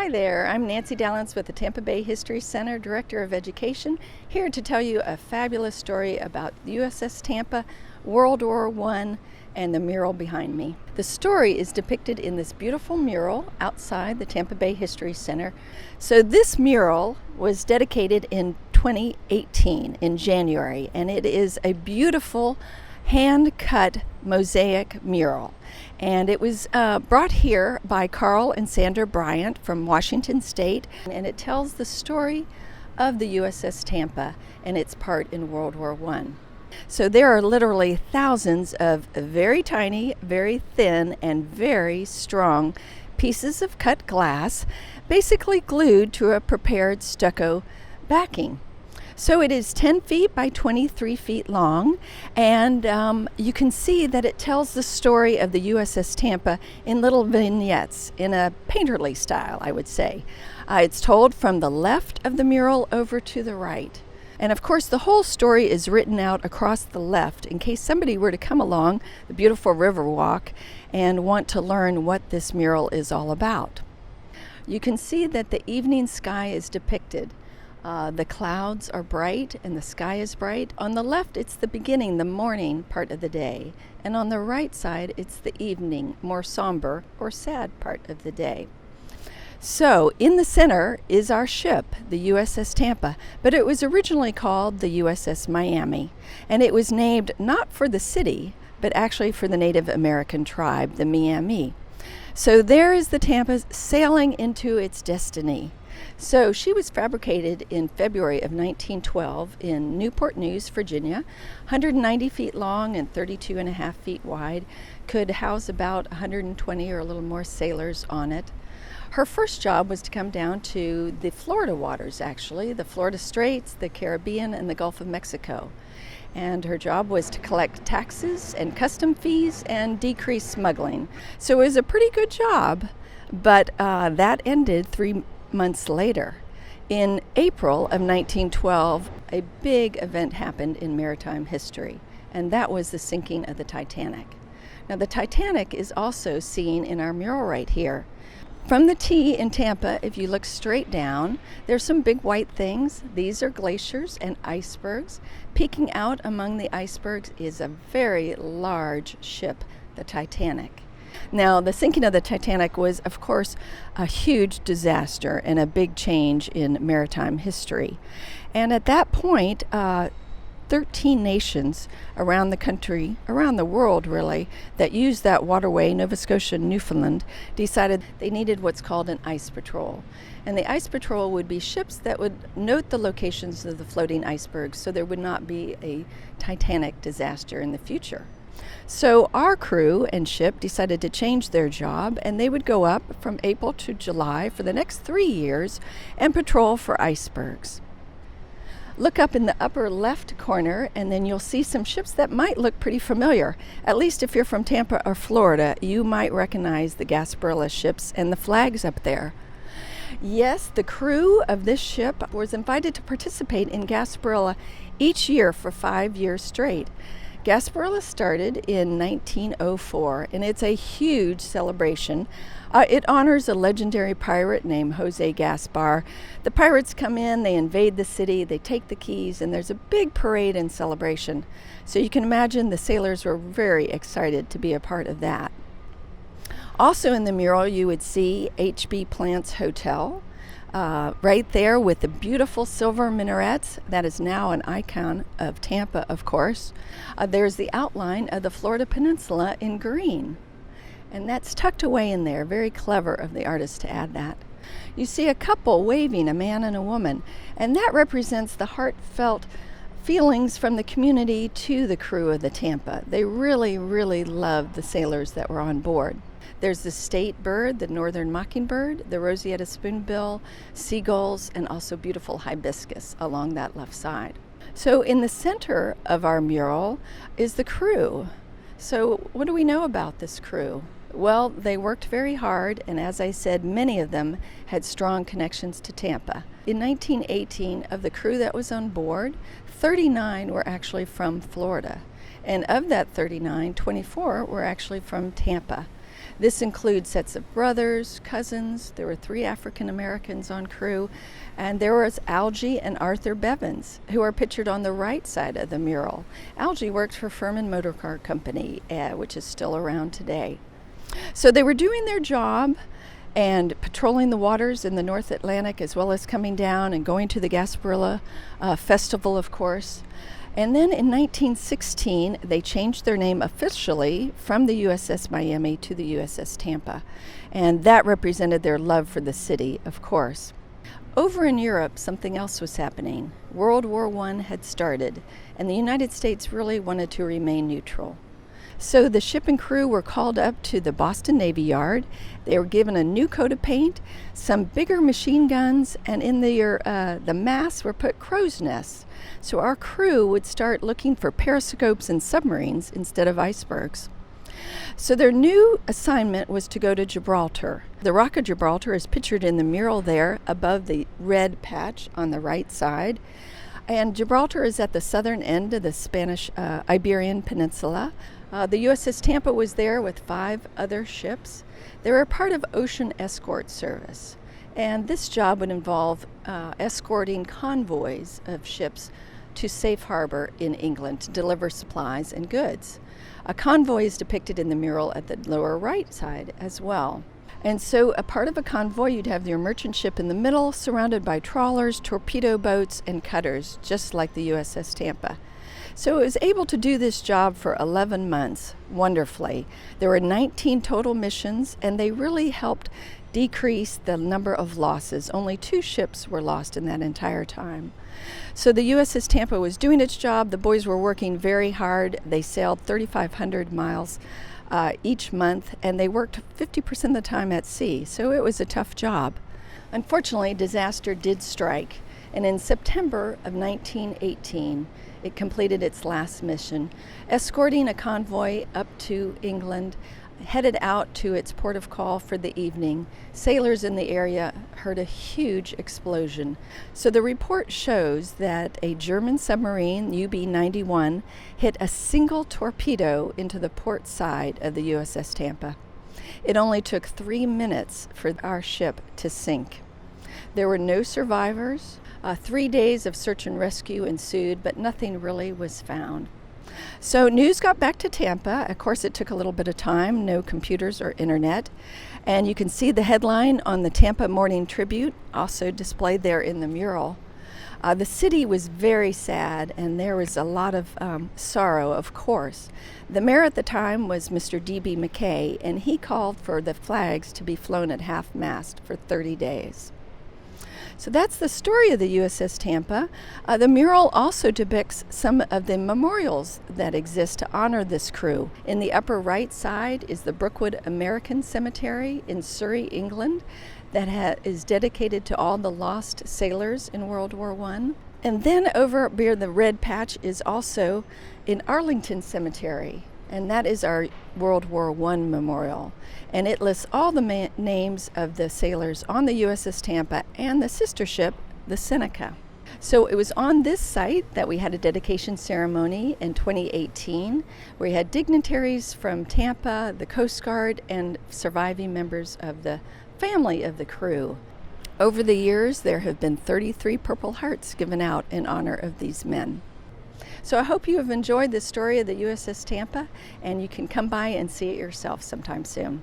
Hi there, I'm Nancy Dallins with the Tampa Bay History Center, Director of Education, here to tell you a fabulous story about the USS Tampa, World War I, and the mural behind me. The story is depicted in this beautiful mural outside the Tampa Bay History Center. So this mural was dedicated in 2018 in January, and it is a beautiful hand-cut mosaic mural. And it was brought here by Carl and Sandra Bryant from Washington State, and it tells the story of the USS Tampa and its part in World War I. So there are literally thousands of very tiny, very thin, and very strong pieces of cut glass, basically glued to a prepared stucco backing. So it is 10 feet by 23 feet long, and you can see that it tells the story of the USS Tampa in little vignettes, in a painterly style, I would say. It's told from the left of the mural over to the right. And of course, the whole story is written out across the left in case somebody were to come along the beautiful Riverwalk and want to learn what this mural is all about. You can see that the evening sky is depicted. The clouds are bright and the sky is bright. On the left, it's the beginning, the morning part of the day. And on the right side, it's the evening, more somber or sad part of the day. So in the center is our ship, the USS Tampa, but it was originally called the USS Miami. And it was named not for the city, but actually for the Native American tribe, the Miami. So there is the Tampa sailing into its destiny. So she was fabricated in February of 1912 in Newport News, Virginia, 190 feet long and 32 and a half feet wide, could house about 120 or a little more sailors on it. Her first job was to come down to the Florida waters, actually, the Florida Straits, the Caribbean, and the Gulf of Mexico. And her job was to collect taxes and custom fees and decrease smuggling. So it was a pretty good job, but that ended 3 months later. In April of 1912, a big event happened in maritime history, and that was the sinking of the Titanic. Now, the Titanic is also seen in our mural right here. From the T in Tampa, if you look straight down, there's some big white things. These are glaciers and icebergs. Peeking out among the icebergs is a very large ship, the Titanic. Now, the sinking of the Titanic was, of course, a huge disaster and a big change in maritime history. And at that point, 13 nations around the country, around the world really, that used that waterway, Nova Scotia and Newfoundland, decided they needed what's called an ice patrol. And the ice patrol would be ships that would note the locations of the floating icebergs so there would not be a Titanic disaster in the future. So our crew and ship decided to change their job, and they would go up from April to July for the next 3 years and patrol for icebergs. Look up in the upper left corner, and then you'll see some ships that might look pretty familiar. At least if you're from Tampa or Florida, you might recognize the Gasparilla ships and the flags up there. Yes, the crew of this ship was invited to participate in Gasparilla each year for 5 years straight. Gasparilla started in 1904, and it's a huge celebration. It honors a legendary pirate named Jose Gaspar. The pirates come in, they invade the city, they take the keys, and there's a big parade and celebration. So you can imagine the sailors were very excited to be a part of that. Also in the mural, you would see H.B. Plant's Hotel. Right there with the beautiful silver minarets. That is now an icon of Tampa, of course. There's the outline of the Florida Peninsula in green. And that's tucked away in there. Very clever of the artist to add that. You see a couple waving, a man and a woman. And that represents the heartfelt feelings from the community to the crew of the Tampa. They really, really loved the sailors that were on board. There's the state bird, the northern mockingbird, the roseate spoonbill, seagulls, and also beautiful hibiscus along that left side. So in the center of our mural is the crew. So what do we know about this crew? Well, they worked very hard, and as I said, many of them had strong connections to Tampa. In 1918, of the crew that was on board, 39 were actually from Florida. And of that 39, 24 were actually from Tampa. This includes sets of brothers, cousins. There were 3 African Americans on crew, and there was Algie and Arthur Bevins, who are pictured on the right side of the mural. Algie worked for Furman Motor Car Company, which is still around today. So they were doing their job and patrolling the waters in the North Atlantic, as well as coming down and going to the Gasparilla Festival, of course. And then in 1916, they changed their name officially from the USS Miami to the USS Tampa. And that represented their love for the city, of course. Over in Europe, something else was happening. World War I had started, and the United States really wanted to remain neutral. So the ship and crew were called up to the Boston Navy Yard. They were given a new coat of paint, some bigger machine guns, and in the masts were put crow's nests. So our crew would start looking for periscopes and submarines instead of icebergs. So their new assignment was to go to Gibraltar. The Rock of Gibraltar is pictured in the mural there above the red patch on the right side. And Gibraltar is at the southern end of the Spanish Iberian Peninsula. The USS Tampa was there with 5 other ships. They were part of Ocean Escort Service, and this job would involve escorting convoys of ships to safe harbor in England to deliver supplies and goods. A convoy is depicted in the mural at the lower right side as well. And so a part of a convoy, you'd have your merchant ship in the middle, surrounded by trawlers, torpedo boats, and cutters, just like the USS Tampa. So it was able to do this job for 11 months, wonderfully. There were 19 total missions, and they really helped decrease the number of losses. Only 2 ships were lost in that entire time. So the USS Tampa was doing its job. The boys were working very hard. They sailed 3,500 miles each month, and they worked 50% of the time at sea. So it was a tough job. Unfortunately, disaster did strike, and in September of 1918, it completed its last mission, escorting a convoy up to England, headed out to its port of call for the evening. Sailors in the area heard a huge explosion. So the report shows that a German submarine, UB-91, hit a single torpedo into the port side of the USS Tampa. It only took 3 minutes for our ship to sink. There were no survivors. 3 days of search and rescue ensued, but nothing really was found. So news got back to Tampa. Of course, it took a little bit of time, no computers or internet. And you can see the headline on the Tampa Morning Tribune, also displayed there in the mural. The city was very sad, and there was a lot of sorrow, of course. The mayor at the time was Mr. D.B. McKay, and he called for the flags to be flown at half-mast for 30 days. So that's the story of the USS Tampa. The mural also depicts some of the memorials that exist to honor this crew. In the upper right side is the Brookwood American Cemetery in Surrey, England, that is dedicated to all the lost sailors in World War I. And then over near the red patch is also in Arlington Cemetery, and that is our World War I memorial. And it lists all the names of the sailors on the USS Tampa and the sister ship, the Seneca. So it was on this site that we had a dedication ceremony in 2018, where we had dignitaries from Tampa, the Coast Guard, and surviving members of the family of the crew. Over the years, there have been 33 Purple Hearts given out in honor of these men. So I hope you have enjoyed the story of the USS Tampa, and you can come by and see it yourself sometime soon.